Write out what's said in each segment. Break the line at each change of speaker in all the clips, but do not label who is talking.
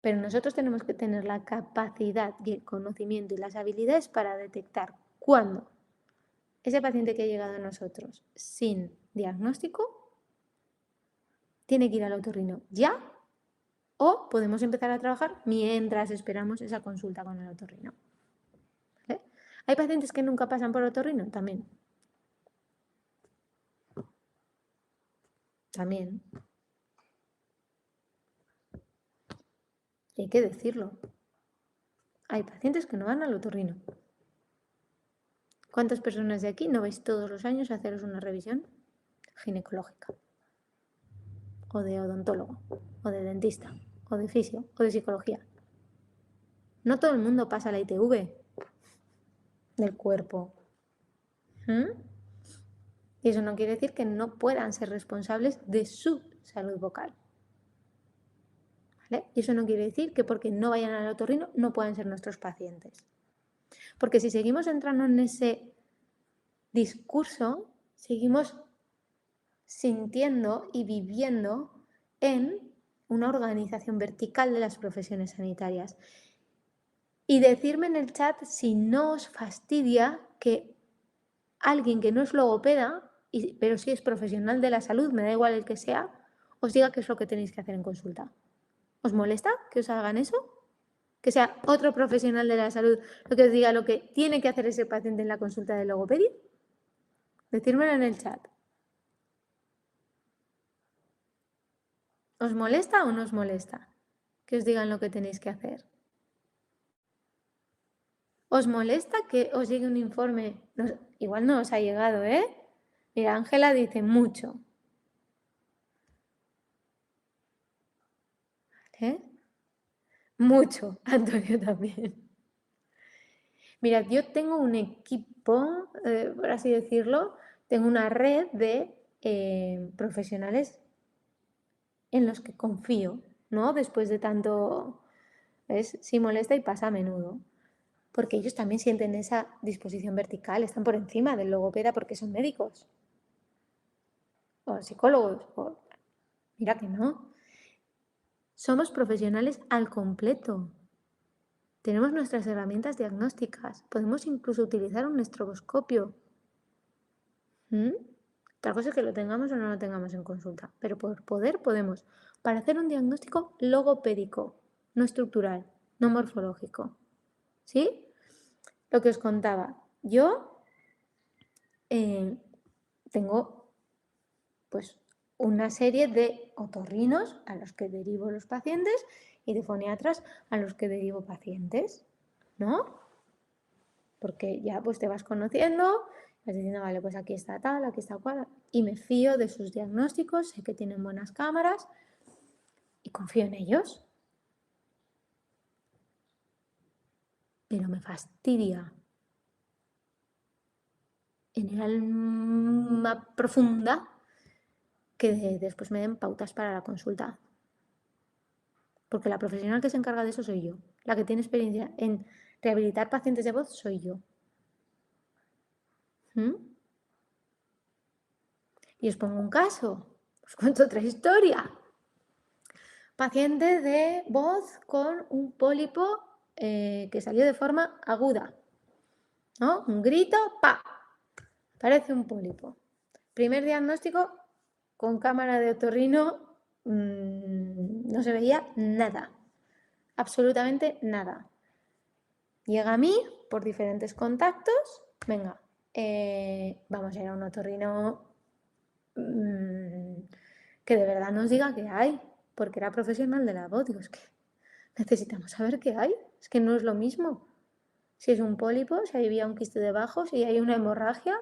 Pero nosotros tenemos que tener la capacidad y el conocimiento y las habilidades para detectar cuándo ese paciente que ha llegado a nosotros sin diagnóstico tiene que ir al otorrino ya o podemos empezar a trabajar mientras esperamos esa consulta con el otorrino. ¿Vale? ¿Hay pacientes que nunca pasan por otorrino? También. También. Y hay que decirlo. Hay pacientes que no van al otorrino. ¿Cuántas personas de aquí no vais todos los años a haceros una revisión ginecológica? O de odontólogo, o de dentista, o de fisio, o de psicología. No todo el mundo pasa la ITV del cuerpo. Y eso no quiere decir que no puedan ser responsables de su salud vocal. ¿Vale? Y eso no quiere decir que porque no vayan al otorrino no puedan ser nuestros pacientes. Porque si seguimos entrando en ese discurso, seguimos sintiendo y viviendo en una organización vertical de las profesiones sanitarias. Y decirme en el chat si no os fastidia que alguien que no es logopeda, pero sí es profesional de la salud, me da igual el que sea, os diga qué es lo que tenéis que hacer en consulta. ¿Os molesta que os hagan eso? Que sea otro profesional de la salud lo que os diga lo que tiene que hacer ese paciente en la consulta de logopedia. Decírmelo en el chat. ¿Os molesta o no os molesta que os digan lo que tenéis que hacer? ¿Os molesta que os llegue un informe? Igual no os ha llegado, ¿eh? Mira, Ángela dice mucho. ¿Eh? Mucho, Antonio también. Mirad, yo tengo un equipo, por así decirlo, tengo una red de profesionales en los que confío, ¿no? Después de tanto, ¿ves? Sí molesta y pasa a menudo. Porque ellos también sienten esa disposición vertical, están por encima del logopeda porque son médicos o psicólogos. Mira que no. Somos profesionales al completo. Tenemos nuestras herramientas diagnósticas. Podemos incluso utilizar un estroboscopio. Otra cosa es que lo tengamos o no lo tengamos en consulta, pero por poder podemos. Para hacer un diagnóstico logopédico, no estructural, no morfológico. ¿Sí? Lo que os contaba. Yo tengo pues una serie de otorrinos a los que derivo los pacientes y de foniatras a los que derivo pacientes, ¿no? Porque ya pues te vas conociendo, vas diciendo, vale, pues aquí está tal, aquí está cual, y me fío de sus diagnósticos, sé que tienen buenas cámaras y confío en ellos. Pero me fastidia en el alma profunda que después me den pautas para la consulta. Porque la profesional que se encarga de eso soy yo. La que tiene experiencia en rehabilitar pacientes de voz soy yo. Y os pongo un caso. Os cuento otra historia. Paciente de voz con un pólipo que salió de forma aguda. ¿No? Un grito, ¡pa! Parece un pólipo. Primer diagnóstico con cámara de otorrino, no se veía nada. Absolutamente nada. Llega a mí por diferentes contactos. Venga, vamos a ir a un otorrino que de verdad nos diga qué hay, porque era profesional de la voz. Digo, es que necesitamos saber qué hay. Es que no es lo mismo. Si es un pólipo, si había un quiste debajo, si hay una hemorragia.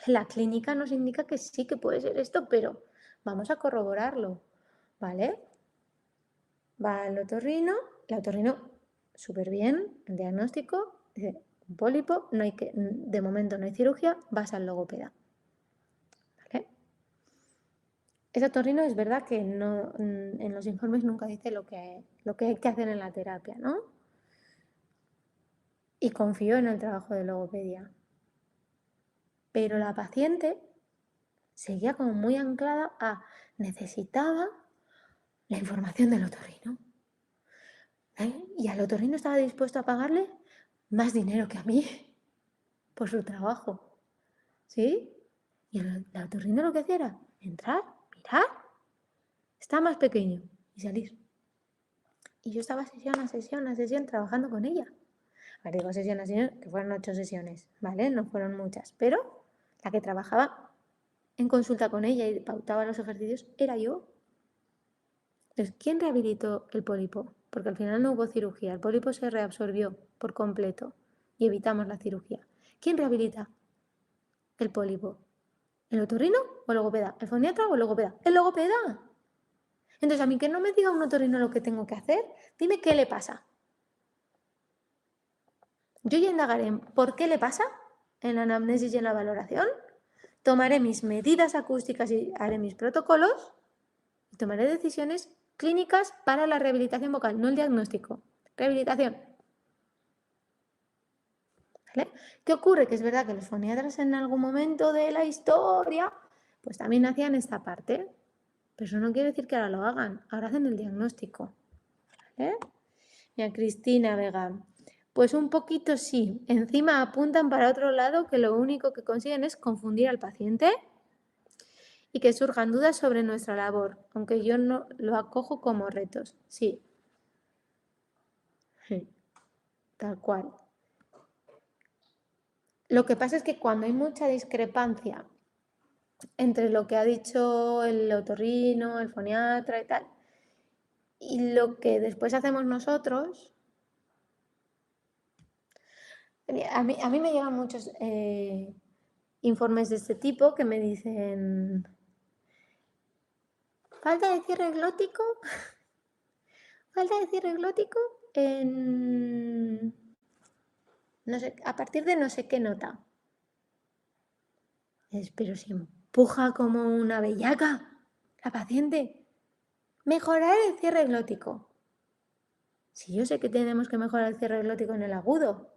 La clínica nos indica que sí que puede ser esto, pero vamos a corroborarlo, ¿vale? Va al otorrino, el otorrino súper bien, el diagnóstico, dice, un pólipo, no hay que, de momento no hay cirugía, vas al logopeda, ¿vale? Ese otorrino es verdad que no, en los informes nunca dice lo que hay que hacer en la terapia, ¿no? Y confío en el trabajo de logopedia. Pero la paciente seguía como muy anclada a necesitaba la información del otorrino. Y al otorrino estaba dispuesto a pagarle más dinero que a mí por su trabajo. ¿Sí? Y el otorrino lo que hacía era entrar, mirar, estaba más pequeño y salir. Y yo estaba sesión a sesión a sesión trabajando con ella. Ahora digo sesión a sesión, que fueron 8 sesiones, ¿vale? No fueron muchas, pero la que trabajaba en consulta con ella y pautaba los ejercicios era yo. Entonces, ¿quién rehabilitó el pólipo? Porque al final no hubo cirugía, el pólipo se reabsorbió por completo y evitamos la cirugía. ¿Quién rehabilita el pólipo? ¿El otorrino o el logopeda? ¿El foniatra o el logopeda? ¡El logopeda! Entonces, a mí que no me diga un otorrino lo que tengo que hacer, dime qué le pasa. Yo ya indagaré en por qué le pasa en la anamnesis y en la valoración, tomaré mis medidas acústicas y haré mis protocolos y tomaré decisiones clínicas para la rehabilitación vocal, no el diagnóstico. Rehabilitación. ¿Vale? ¿Qué ocurre? Que es verdad que los foniatras en algún momento de la historia pues también hacían esta parte, pero eso no quiere decir que ahora lo hagan, ahora hacen el diagnóstico. ¿Vale? Mira, Cristina Vega. Pues un poquito sí. Encima apuntan para otro lado que lo único que consiguen es confundir al paciente y que surjan dudas sobre nuestra labor, aunque yo no lo acojo como retos. Sí. Sí, tal cual. Lo que pasa es que cuando hay mucha discrepancia entre lo que ha dicho el otorrino, el foniatra y tal, y lo que después hacemos nosotros, a mí me llegan muchos informes de este tipo que me dicen falta de cierre glótico, falta de cierre glótico en no sé, a partir de no sé qué nota. Pero si empuja como una bellaca la paciente. Mejorar el cierre glótico. Sí, yo sé que tenemos que mejorar el cierre glótico en el agudo,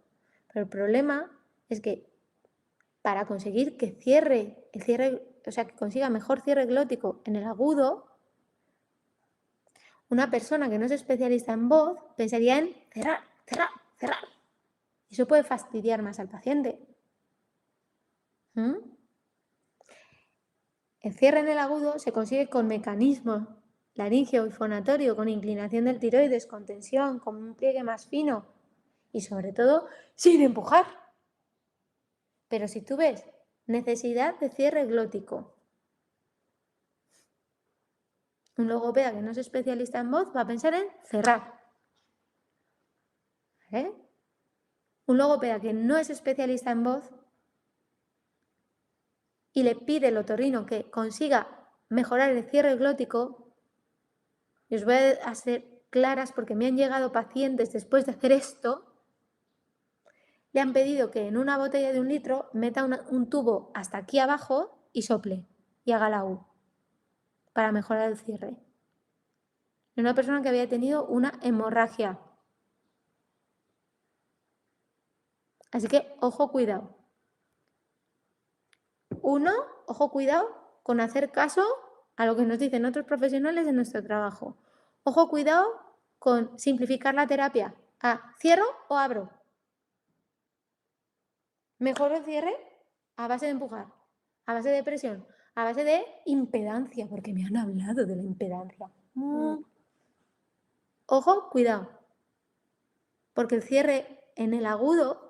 pero el problema es que para conseguir que o sea, que consiga mejor cierre glótico en el agudo, una persona que no es especialista en voz pensaría en cerrar, cerrar, cerrar. Y eso puede fastidiar más al paciente. ¿Mm? El cierre en el agudo se consigue con mecanismos laringeo y fonatorio, con inclinación del tiroides, con tensión, con un pliegue más fino y sobre todo sin empujar. Pero si tú ves necesidad de cierre glótico, un logopeda que no es especialista en voz va a pensar en cerrar. ¿Vale? Un logopeda que no es especialista en voz y le pide al otorrino que consiga mejorar el cierre glótico, y os voy a ser claras porque me han llegado pacientes después de hacer esto, le han pedido que en una botella de 1 litro meta un tubo hasta aquí abajo y sople y haga la U para mejorar el cierre. Una persona que había tenido una hemorragia. Así que, ojo, cuidado. Ojo, cuidado con hacer caso a lo que nos dicen otros profesionales de nuestro trabajo. Ojo, cuidado con simplificar la terapia a cierro o abro. Mejor el cierre a base de empujar, a base de presión, a base de impedancia, porque me han hablado de la impedancia. Ojo, cuidado, porque el cierre en el agudo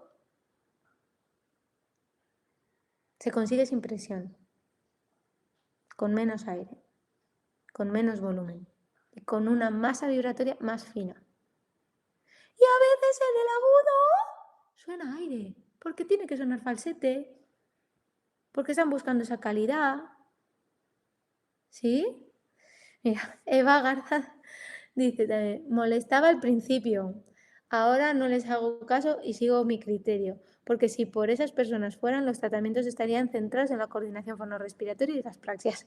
se consigue sin presión, con menos aire, con menos volumen y con una masa vibratoria más fina. Y a veces en el agudo suena aire, porque tiene que sonar falsete, porque están buscando esa calidad. ¿Sí? Mira, Eva Garza dice también, molestaba al principio, ahora no les hago caso y sigo mi criterio, porque si por esas personas fueran, los tratamientos estarían centrados en la coordinación fonorrespiratoria y las praxias.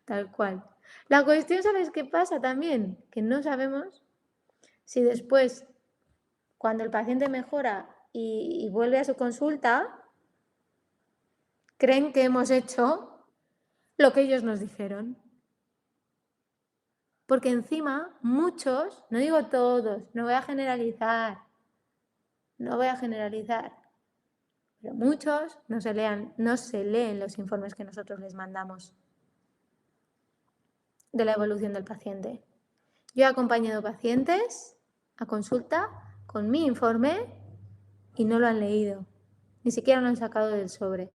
Tal cual. La cuestión, ¿sabes qué pasa también? Que no sabemos si después, cuando el paciente mejora y vuelve a su consulta, creen que hemos hecho lo que ellos nos dijeron. Porque encima muchos, no digo todos, no voy a generalizar, pero muchos no se leen los informes que nosotros les mandamos de la evolución del paciente. Yo he acompañado pacientes a consulta con mi informe y no lo han leído, ni siquiera lo han sacado del sobre.